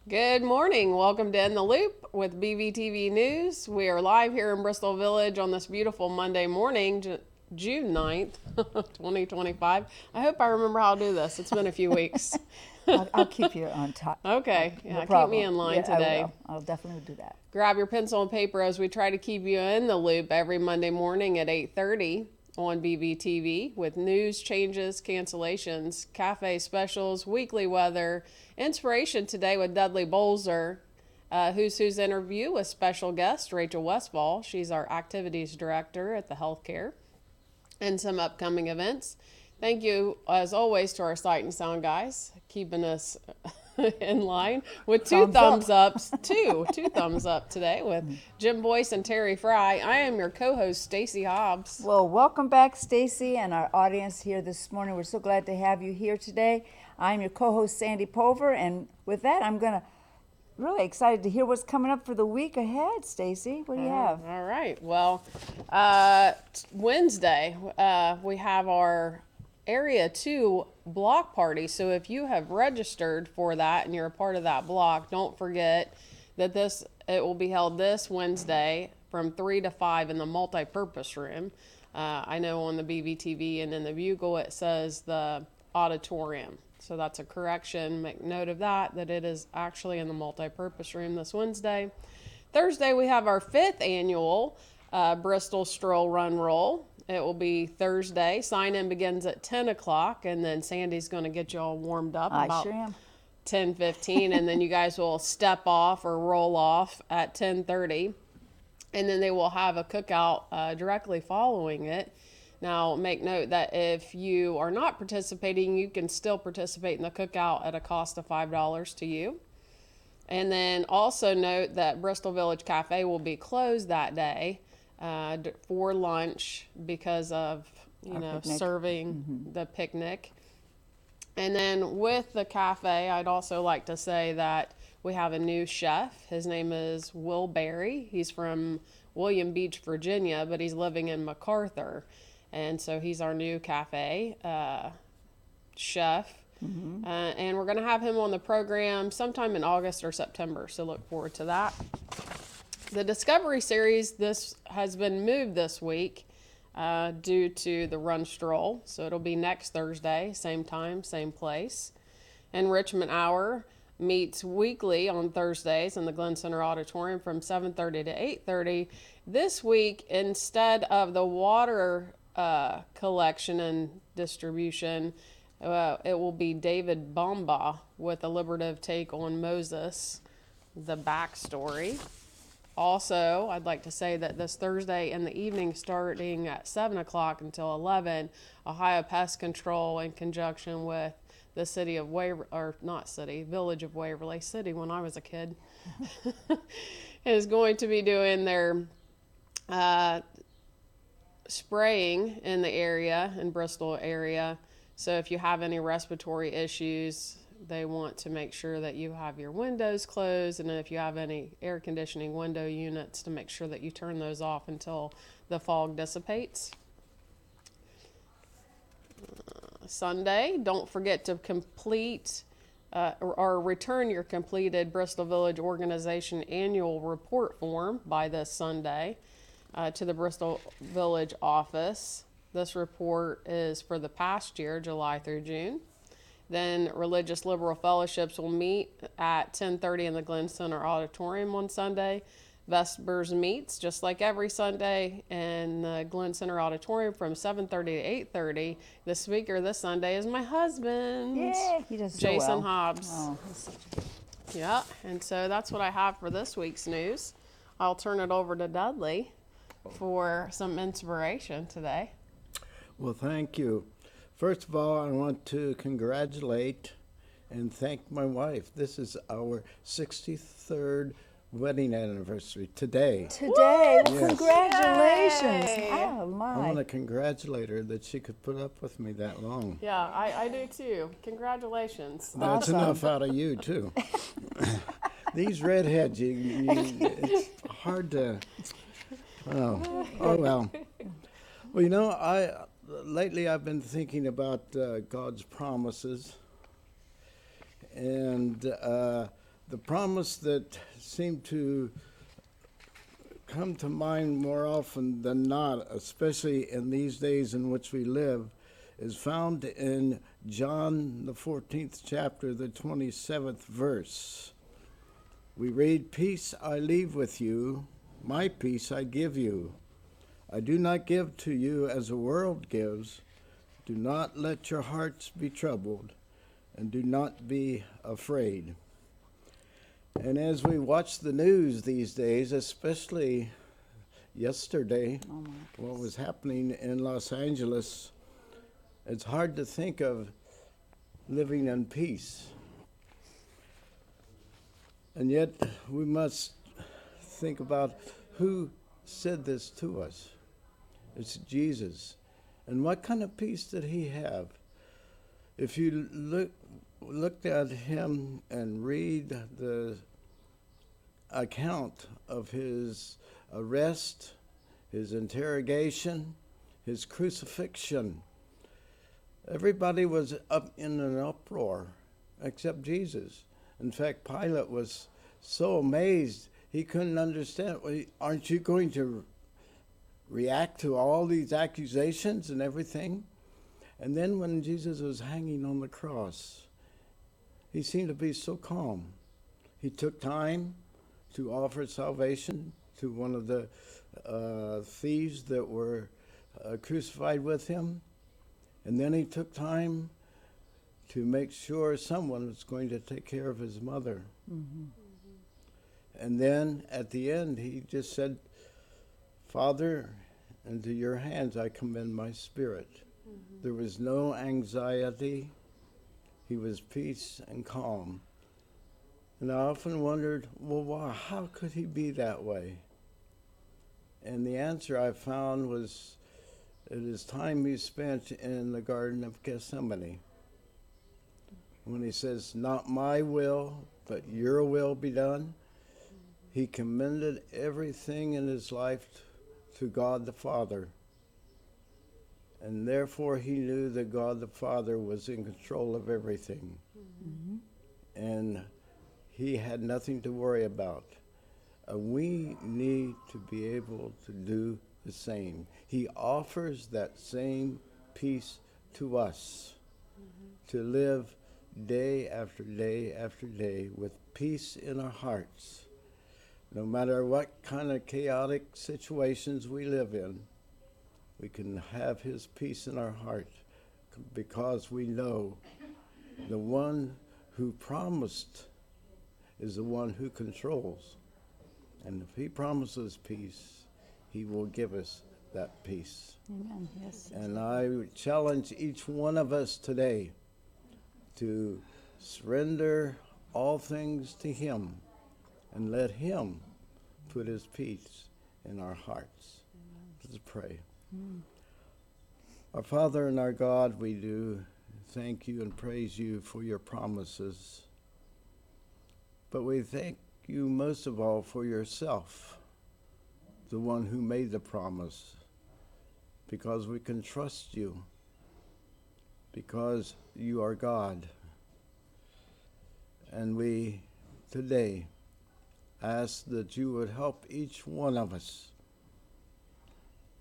Good morning. Welcome to In the Loop with BVTV News. We are live here in Bristol Village on this beautiful Monday morning, June 9th, 2025. I hope I remember how to do this. It's been a few weeks. I'll keep you on top. Okay. No Keep problem. me in line today. I will. I'll definitely do that. Grab your pencil and paper as we try to keep you in the loop every Monday morning at 8:30 on BVTV with news, changes, cancellations, cafe specials, weekly weather, inspiration today with Dudley Bolser, Who's interview with special guest Rachel Westfall. She's our activities director at the healthcare, and some upcoming events. Thank you, as always, to our sight and sound guys, keeping us in line with two thumbs ups, two thumbs up today with Jim Boyce and Terry Frey. I am your co-host, Stacy Hobbs. Well, welcome back, Stacy, and our audience here this morning. We're so glad to have you here today. I'm your co-host, Sandy Pulver, and with that, I'm really excited to hear what's coming up for the week ahead, Stacy. What do you have? All right. Well, Wednesday, we have our Area 2 block party. So if you have registered for that and you're a part of that block, don't forget that it will be held this Wednesday from 3 to 5 in the multi-purpose room. I know on the BVTV and in the Bugle it says the auditorium. So that's a correction. Make note of that it is actually in the multi-purpose room this Wednesday. Thursday, we have our 5th annual Bristol Stroll Run Roll. It will be Thursday. Sign-in begins at 10 o'clock, and then Sandy's going to get you all warmed up about sure am. 10:15, and then you guys will step off or roll off at 10:30, and then they will have a cookout directly following it. Now, make note that if you are not participating, you can still participate in the cookout at a cost of $5 to you. And then also note that Bristol Village Cafe will be closed that day for lunch because of serving the picnic. And then with the cafe, I'd also like to say that we have a new chef. His name is Will Berry. He's from William Beach, Virginia, but he's living in MacArthur. And so he's our new cafe chef. And we're going to have him on the program sometime in August or September. So look forward to that. The Discovery Series, this has been moved this week due to the Run Stroll. So it'll be next Thursday, same time, same place. Enrichment Hour meets weekly on Thursdays in the Glenn Center Auditorium from 7:30 to 8:30. This week, instead of the water collection and distribution, it will be David Bomba with a liberative take on Moses, the backstory. Also, I'd like to say that this Thursday in the evening, starting at 7 o'clock until 11, Ohio Pest Control, in conjunction with the city of Village of Waverly City when I was a kid, is going to be doing their spraying in the area, in Bristol area. So if you have any respiratory issues, they want to make sure that you have your windows closed, and if you have any air conditioning window units, to make sure that you turn those off until the fog dissipates. Sunday, don't forget to complete or return your completed Bristol Village Organization annual report form by this Sunday to the Bristol Village office. This report is for the past year, July through June. Then Religious Liberal Fellowships will meet at 10:30 in the Glenn Center Auditorium on Sunday. Vespers meets, just like every Sunday, in the Glenn Center Auditorium from 7:30 to 8:30. The speaker this Sunday is my husband. Yeah, he does so Jason well. Hobbs. Oh, Yeah, and so that's what I have for this week's news. I'll turn it over to Dudley for some inspiration today. Well, thank you. First of all, I want to congratulate and thank my wife. This is our 63rd wedding anniversary today. Today, Yes. Congratulations. Yay. Oh, I my. want to congratulate her that she could put up with me that long. Yeah, I do too. Congratulations. That's Awesome. enough out of you, too. These redheads, it's hard to... Oh well. Well, you know, lately I've been thinking about God's promises, and the promise that seemed to come to mind more often than not, especially in these days in which we live, is found in John, the 14th chapter, the 27th verse. We read, "Peace I leave with you, my peace I give you. I do not give to you as the world gives. Do not let your hearts be troubled, and do not be afraid." And as we watch the news these days, especially yesterday, what was happening in Los Angeles, it's hard to think of living in peace. And yet we must think about who said this to us. It's Jesus. And what kind of peace did he have? If you looked at him and read the account of his arrest, his interrogation, his crucifixion, everybody was up in an uproar except Jesus. In fact, Pilate was so amazed he couldn't understand. Well, aren't you going to react to all these accusations and everything? And then when Jesus was hanging on the cross, he seemed to be so calm. He took time to offer salvation to one of the thieves that were crucified with him. And then he took time to make sure someone was going to take care of his mother. Mm-hmm. And then at the end, he just said, "Father, into your hands I commend my spirit." Mm-hmm. There was no anxiety. He was peace and calm. And I often wondered, well, why? How could he be that way? And the answer I found was, it is time he spent in the Garden of Gethsemane. When he says, "Not my will, but your will be done," he commended everything in his life to God the Father. And therefore he knew that God the Father was in control of everything. Mm-hmm. And he had nothing to worry about. We need to be able to do the same. He offers that same peace to us, to live day after day after day with peace in our hearts. No matter what kind of chaotic situations we live in, we can have his peace in our heart because we know the one who promised is the one who controls. And if he promises peace, he will give us that peace. Amen. Yes. And I challenge each one of us today to surrender all things to him and let him put his peace in our hearts. Let's pray. Our Father and our God, we do thank you and praise you for your promises. But we thank you most of all for yourself, the one who made the promise, because we can trust you, because you are God. And we today ask that you would help each one of us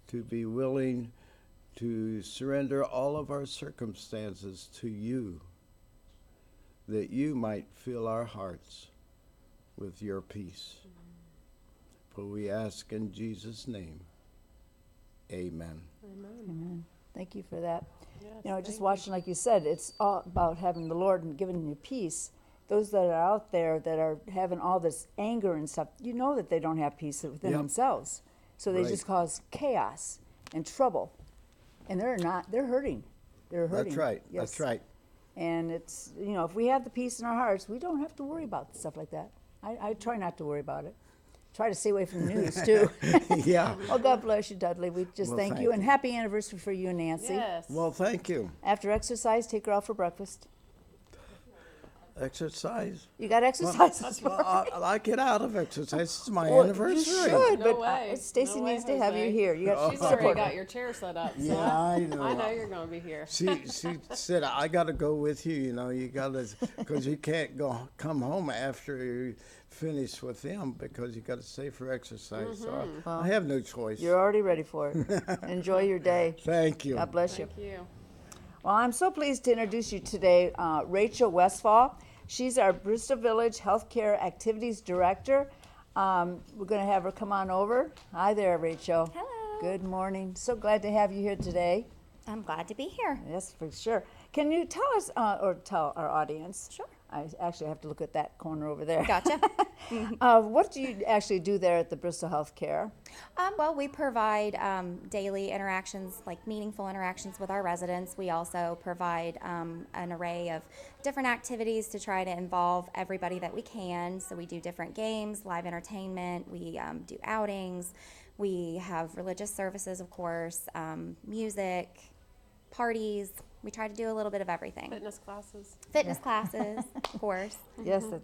to be willing to surrender all of our circumstances to you, that you might fill our hearts with your peace. For we ask in Jesus' name, amen. Amen. Thank you for that. Yes, Just watching, like you said, it's all about having the Lord and giving you peace. Those that are out there that are having all this anger and stuff, you know that they don't have peace within themselves. So they just cause chaos and trouble. And they're hurting. They're hurting. That's right. Yes. That's right. And it's, if we have the peace in our hearts, we don't have to worry about stuff like that. I try not to worry about it. Try to stay away from the news, too. Yeah. Oh, God bless you, Dudley. We just Well, thank thank you. And you. happy anniversary for you and Nancy. Yes. Well, thank you. After exercise, take her out for breakfast. Exercise? You got exercise this Well, morning? I get out of exercise. It's my Well, anniversary. You should, No but way. Stacy No way, needs to have you Jose. here. You got She's to already support got her. your chair set up. So Yeah, I know. I know you're going to be here. She said, I got to go with you, you got to, because you can't come home after you finish with them because you got to stay for exercise. So I have no choice. You're already ready for it. Enjoy your day. Thank you. God bless you. Thank you. Well, I'm so pleased to introduce you today, Rachel Westfall. She's our Bristol Village Healthcare Activities Director. We're going to have her come on over. Hi there, Rachel. Hello. Good morning. So glad to have you here today. I'm glad to be here. Yes, for sure. Can you tell us, or tell our audience? Sure. I actually have to look at that corner over there. Gotcha. What do you actually do there at the Bristol Healthcare? Well, we provide daily interactions, like meaningful interactions with our residents. We also provide an array of different activities to try to involve everybody that we can. So we do different games, live entertainment, we do outings, we have religious services, of course, music, parties. We try to do a little bit of everything. Fitness classes. Fitness classes, of course. Yes, that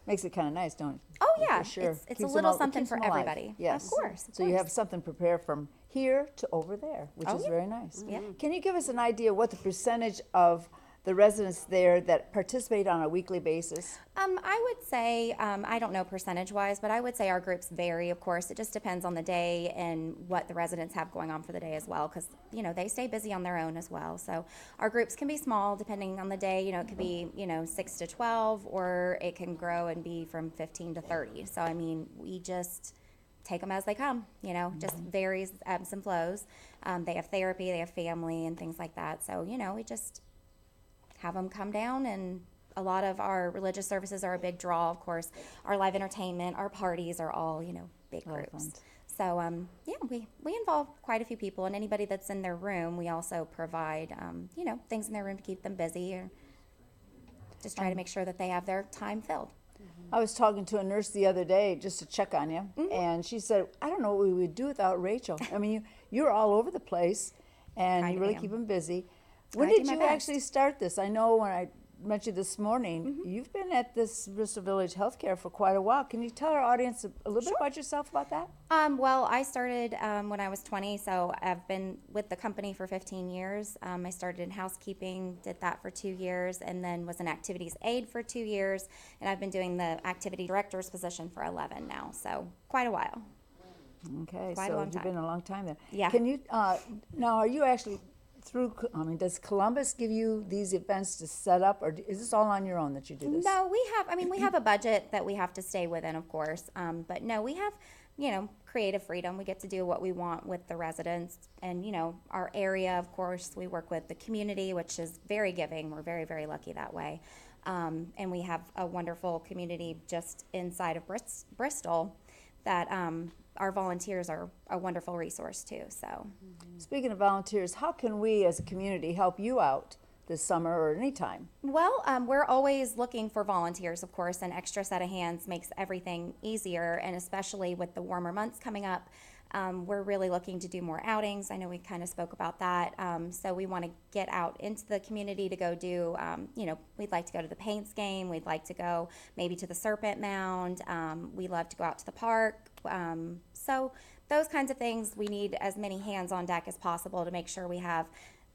makes it kind of nice, don't it? Oh, yeah. For sure. It's Keeps a them little all- it something keeps for them alive. everybody. Yes. Of course. So you have something prepared from here to over there, which Oh, is yeah. very nice. Yeah. Can you give us an idea what the percentage of the residents there that participate on a weekly basis? I would say, I don't know percentage-wise, but I would say our groups vary, of course. It just depends on the day and what the residents have going on for the day as well, because, they stay busy on their own as well. So our groups can be small depending on the day. It could be, 6 to 12, or it can grow and be from 15 to 30. So, we just take them as they come, just varies, ebbs and flows. They have therapy, they have family and things like that. So, we just have them come down, and a lot of our religious services are a big draw, of course. Our live entertainment, our parties are all, big Lot of groups. fun. So, we involve quite a few people, and anybody that's in their room, we also provide, things in their room to keep them busy, or just try to make sure that they have their time filled. I was talking to a nurse the other day just to check on you, and she said, I don't know what we would do without Rachel. You're all over the place, and Kind you of really am. keep them busy. When I do did my you best. actually start this? I know when I met you this morning, you've been at this Bristol Village Healthcare for quite a while. Can you tell our audience a little bit about yourself about that? Well, I started when I was 20, so I've been with the company for 15 years. I started in housekeeping, did that for 2 years, and then was an activities aide for 2 years, and I've been doing the activity director's position for 11 now, so quite a while. Okay, Quite a so long you've time. been a long time there. Yeah. Can you, now are you actually does Columbus give you these events to set up, or is this all on your own that you do this? No, we have a budget that we have to stay within, of course. But no, we have, creative freedom. We get to do what we want with the residents. And, our area, of course, we work with the community, which is very giving. We're very, very lucky that way. And we have a wonderful community just inside of Bristol that our volunteers are a wonderful resource too. So. Speaking of volunteers, how can we as a community help you out this summer or any time? Well, we're always looking for volunteers, of course. An extra set of hands makes everything easier, and especially with the warmer months coming up, we're really looking to do more outings. I know we kind of spoke about that. So we want to get out into the community to go do, we'd like to go to the Paints game. We'd like to go maybe to the Serpent Mound. We love to go out to the park. So those kinds of things, we need as many hands on deck as possible to make sure we have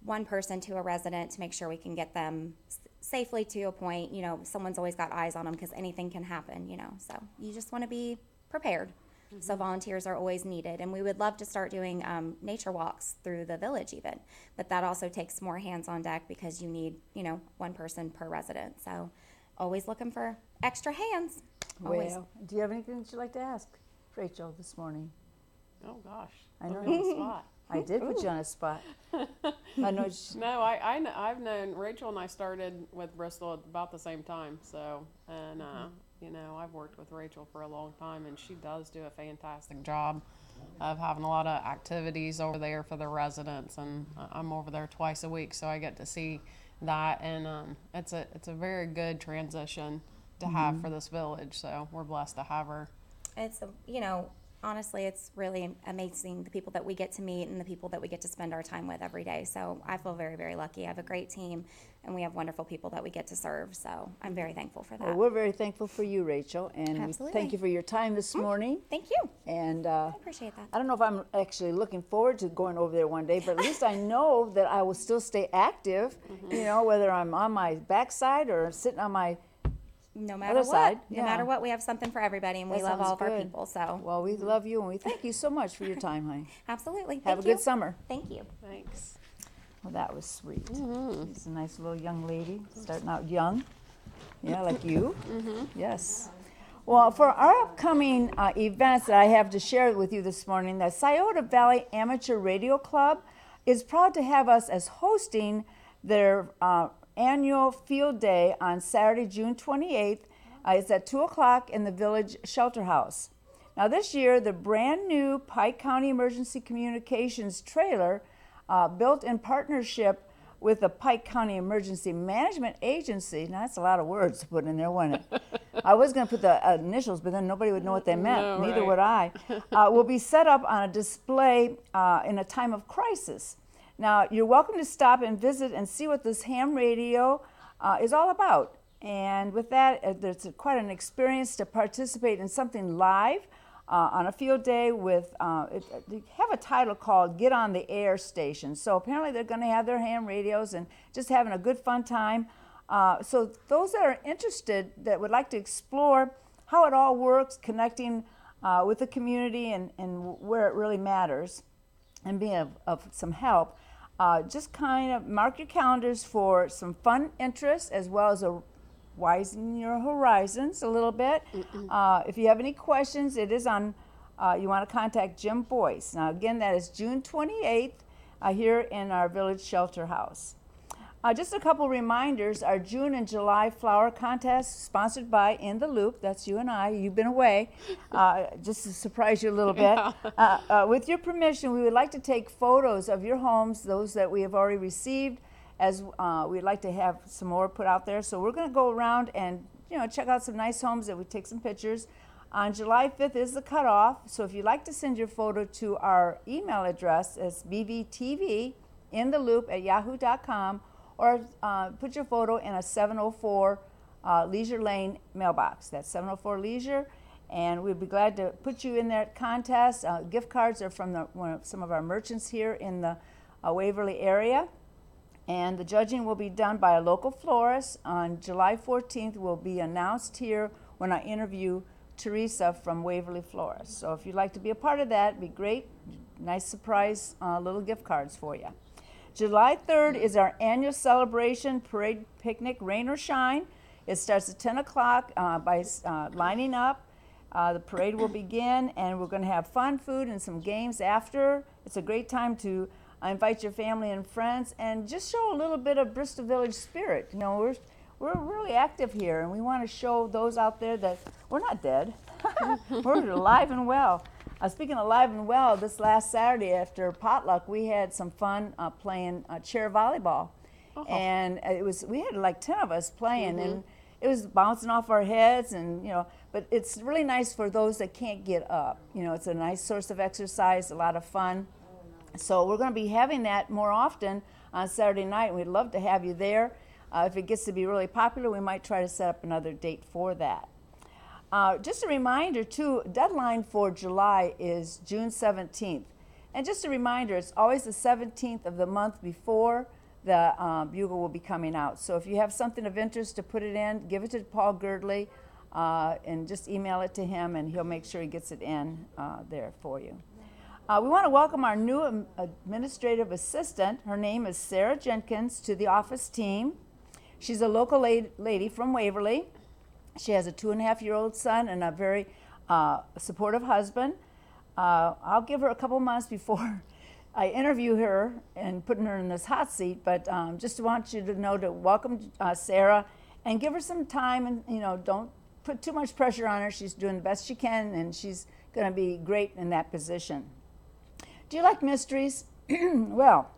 one person to a resident to make sure we can get them safely to a point. Someone's always got eyes on them because anything can happen, so you just want to be prepared. So volunteers are always needed, and we would love to start doing nature walks through the village even, but that also takes more hands on deck because you need, one person per resident. So always looking for extra hands. Always. Well, do you have anything that you'd like to ask Rachel this morning? Oh gosh. I know. Put me on the spot. I did put you on a spot. I know. No, I've known Rachel and I started with Bristol at about the same time. So, and I've worked with Rachel for a long time, and she does do a fantastic job of having a lot of activities over there for the residents. And I'm over there twice a week, so I get to see that, and it's a very good transition to have for this village. So we're blessed to have her. It's, honestly, it's really amazing, the people that we get to meet and the people that we get to spend our time with every day. So I feel very, very lucky. I have a great team. and we have wonderful people that we get to serve. So I'm very thankful for that. Well, we're very thankful for you, Rachel, and we Absolutely. thank you for your time this morning. Thank you. And I appreciate that. I don't know if I'm actually looking forward to going over there one day, but at least I know that I will still stay active, you know, whether I'm on my backside or sitting on my No matter other what, side. no Yeah. matter what, we have something for everybody, and we That love sounds all of our good. people. So Well, we love you, and we thank you so much for your time, honey. absolutely. Have Thank a good you. summer. Thank you. Thanks. Well, that was sweet. She's a nice little young lady, starting out young. Yeah, like you. Yes. Well, for our upcoming events that I have to share with you this morning, the Scioto Valley Amateur Radio Club is proud to have us as hosting their annual field day on Saturday, June 28th. It's at 2 o'clock in the Village Shelter House. Now, this year, the brand new Pike County Emergency Communications trailer, built in partnership with the Pike County Emergency Management Agency. Now, that's a lot of words to put in there, wasn't it? I was going to put the initials, but then nobody would know what they meant. No, Neither right. would I. Will be set up on a display in a time of crisis. Now, you're welcome to stop and visit and see what this ham radio is all about. And with that, there's quite an experience to participate in something live on a field day with, they have a title called Get on the Air Station. So apparently they're going to have their ham radios and just having a good fun time. So those that are interested, that would like to explore how it all works, connecting with the community and where it really matters, and being of some help, just kind of mark your calendars for some fun interests as well as widen your horizons a little bit. If you have any questions, it is on, you want to contact Jim Boyce. Now again, that is June 28th here in our Village Shelter House. Just a couple reminders, our June and July flower contest sponsored by In the Loop, that's you and I, you've been away, just to surprise you a little bit. With your permission, we would like to take photos of your homes, those that we have already received, as we'd like to have some more put out there. So we're going to go around and check out some nice homes that we take some pictures. On July 5th is the cutoff, so if you'd like to send your photo to our email address, it's bvtvintheloop@yahoo.com, or put your photo in a 704 Leisure Lane mailbox. That's 704 Leisure, and we'd be glad to put you in that contest. Gift cards are from some of our merchants here in the Waverly area. And the judging will be done by a local florist. On July 14th will be announced here when I interview Teresa from Waverly Florist. So if you'd like to be a part of that, it'd be great. Nice surprise little gift cards for you. July 3rd is our annual celebration, parade, picnic, rain or shine. It starts at 10 o'clock by lining up. The parade will begin, and we're going to have fun, food, and some games after. It's a great time to invite your family and friends and just show a little bit of Bristol Village spirit. We're really active here, and we want to show those out there that we're not dead. We're alive and well. Speaking of alive and well, this last Saturday after potluck, we had some fun playing chair volleyball. And we had like 10 of us playing, and it was bouncing off our heads, and but it's really nice for those that can't get up. It's a nice source of exercise, a lot of fun. So we're going to be having that more often on Saturday night, and we'd love to have you there. If it gets to be really popular, we might try to set up another date for that. Just a reminder, too, deadline for July is June 17th. And just a reminder, it's always the 17th of the month before the Bugle will be coming out. So if you have something of interest to put it in, give it to Paul Girdley and just email it to him, and he'll make sure he gets it in there for you. We want to welcome our new administrative assistant. Her name is Sarah Jenkins to the office team. She's a local lady from Waverly. She has a 2.5-year-old son and a very supportive husband. I'll give her a couple months before I interview her and putting her in this hot seat, but just want you to know to welcome Sarah and give her some time, and don't put too much pressure on her. She's doing the best she can, and she's going to be great in that position. Do you like mysteries? Well,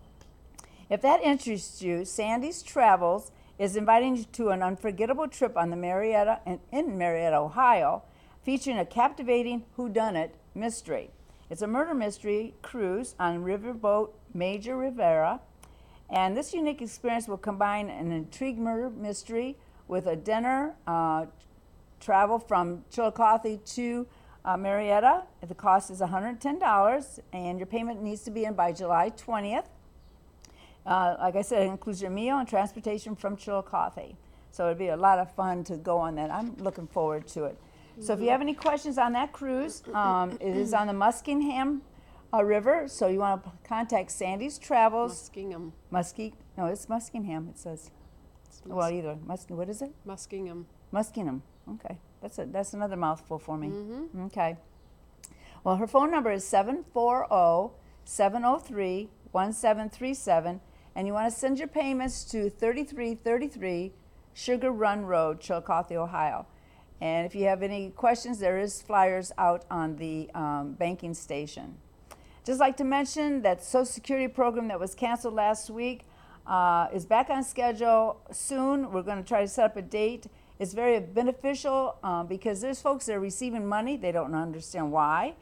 if that interests you, Sandy's Travels is inviting you to an unforgettable trip on the Marietta in Marietta, Ohio, featuring a captivating whodunit mystery. It's a murder mystery cruise on riverboat Major Rivera, And this unique experience will combine an intrigue murder mystery with a dinner, travel from Chillicothe to Marietta. The cost is $110, and your payment needs to be in by July 20th. Like I said, it includes your meal and transportation from Chillicothe. So it'd be a lot of fun to go on that. I'm looking forward to it. So if you have any questions on that cruise, it is on the Muskingum River. So you want to contact Sandy's Travels. Muskingum. No, it's Muskingum. It says. Well, either what is it? Muskingum. Muskingum. Okay, that's another mouthful for me. Okay. Well, her phone number is 740-703-1737, and you want to send your payments to 3333 Sugar Run Road, Chillicothe, Ohio. And if you have any questions, there is flyers out on the banking station. Just like to mention that Social Security program that was canceled last week is back on schedule soon. We're going to try to set up a date. It's very beneficial because there's folks that are receiving money. They don't understand why.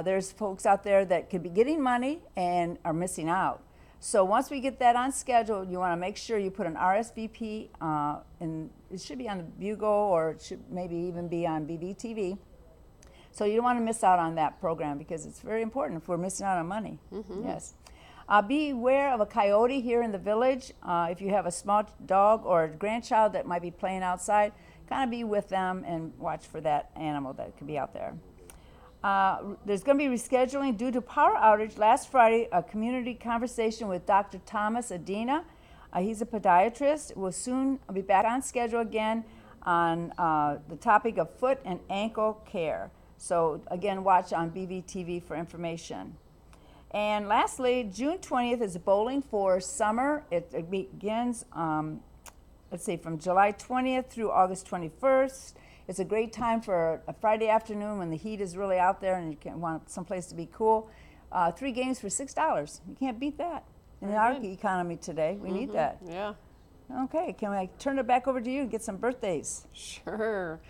There's folks out there that could be getting money and are missing out. So once we get that on schedule, you want to make sure you put an RSVP, and it should be on the Bugle, or it should maybe even be on BBTV. So you don't want to miss out on that program because it's very important if we're missing out on money. Yes. Be aware of a coyote here in the village. If you have a small dog or a grandchild that might be playing outside, kind of be with them and watch for that animal that could be out there. There's going to be rescheduling due to power outage. Last Friday, a community conversation with Dr. Thomas Adina. He's a podiatrist. Will soon be back on schedule again on the topic of foot and ankle care. So again, watch on BBTV for information. And lastly, June 20th is Bowling for Summer. It begins, from July 20th through August 21st. It's a great time for a Friday afternoon when the heat is really out there and you can want someplace to be cool. 3 games for $6. You can't beat that. In our economy today, we need that. Yeah. Okay, can I turn it back over to you and get some birthdays? Sure.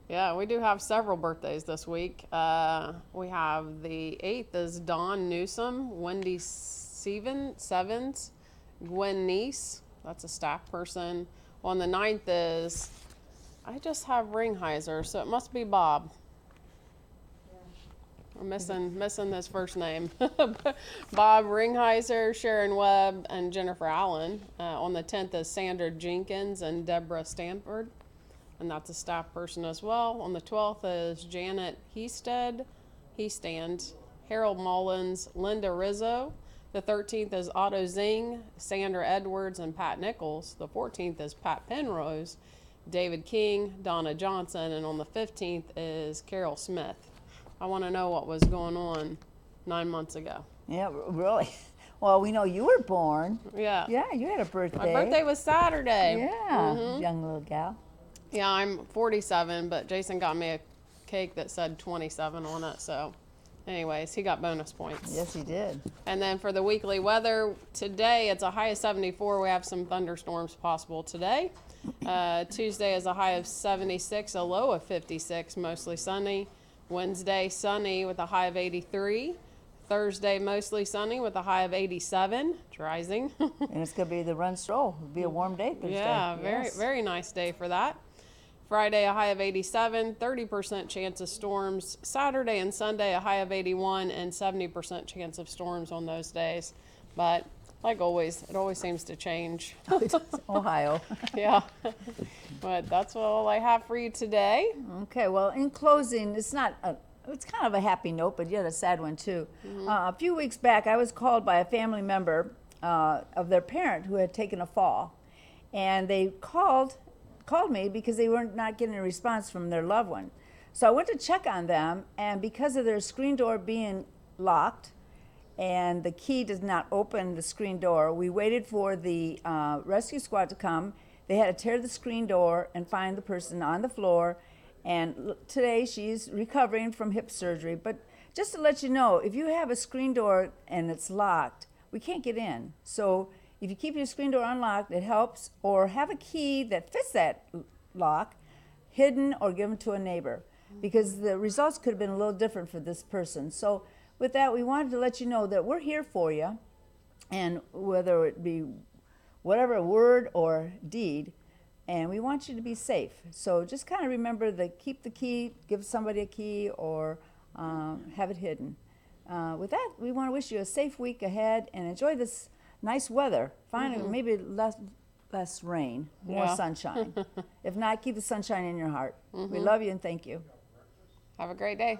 Yeah, we do have several birthdays this week. We have the 8th is Dawn Newsom, Wendy Sevens, Gwen Neese, that's a staff person. On the 9th is, I just have Ringheiser, so it must be Bob. I'm missing this first name. Bob Ringheiser, Sharon Webb, and Jennifer Allen. On the 10th is Sandra Jenkins and Deborah Stanford, and that's a staff person as well. On the 12th is Janet Heastand, Harold Mullins, Linda Rizzo. The 13th is Otto Zing, Sandra Edwards, and Pat Nichols. The 14th is Pat Penrose, David King, Donna Johnson, and on the 15th is Carol Smith. I want to know what was going on 9 months ago. Yeah, really. Well, we know you were born. Yeah. Yeah, you had a birthday. My birthday was Saturday. Yeah, young little gal. Yeah, I'm 47, but Jason got me a cake that said 27 on it, so anyways, he got bonus points. Yes, he did. And then for the weekly weather, today it's a high of 74. We have some thunderstorms possible today. Tuesday is a high of 76, a low of 56, mostly sunny. Wednesday, sunny with a high of 83. Thursday, mostly sunny with a high of 87. It's rising. And it's going to be the run stroll. It'll be a warm day Thursday. Yeah, very nice day for that. Friday, a high of 87, 30% chance of storms. Saturday and Sunday, a high of 81 and 70% chance of storms on those days. But like always, it always seems to change. Ohio. Yeah. But that's all I have for you today. Okay, well, in closing, it's kind of a happy note, but yet a sad one too. A few weeks back, I was called by a family member of their parent who had taken a fall. And they called me because they were not getting a response from their loved one. So I went to check on them, and because of their screen door being locked and the key does not open the screen door, we waited for the rescue squad to come. They had to tear the screen door and find the person on the floor. And today she's recovering from hip surgery. But just to let you know, if you have a screen door and it's locked, we can't get in. So if you keep your screen door unlocked, it helps, or have a key that fits that lock hidden or given to a neighbor, because the results could have been a little different for this person. So with that, we wanted to let you know that we're here for you. and whether it be whatever word or deed, and we want you to be safe. So just kind of remember keep the key, give somebody a key, or have it hidden. With that, we want to wish you a safe week ahead and enjoy this nice weather. Finally, maybe less rain, more sunshine. If not, keep the sunshine in your heart. We love you and thank you. Have a great day.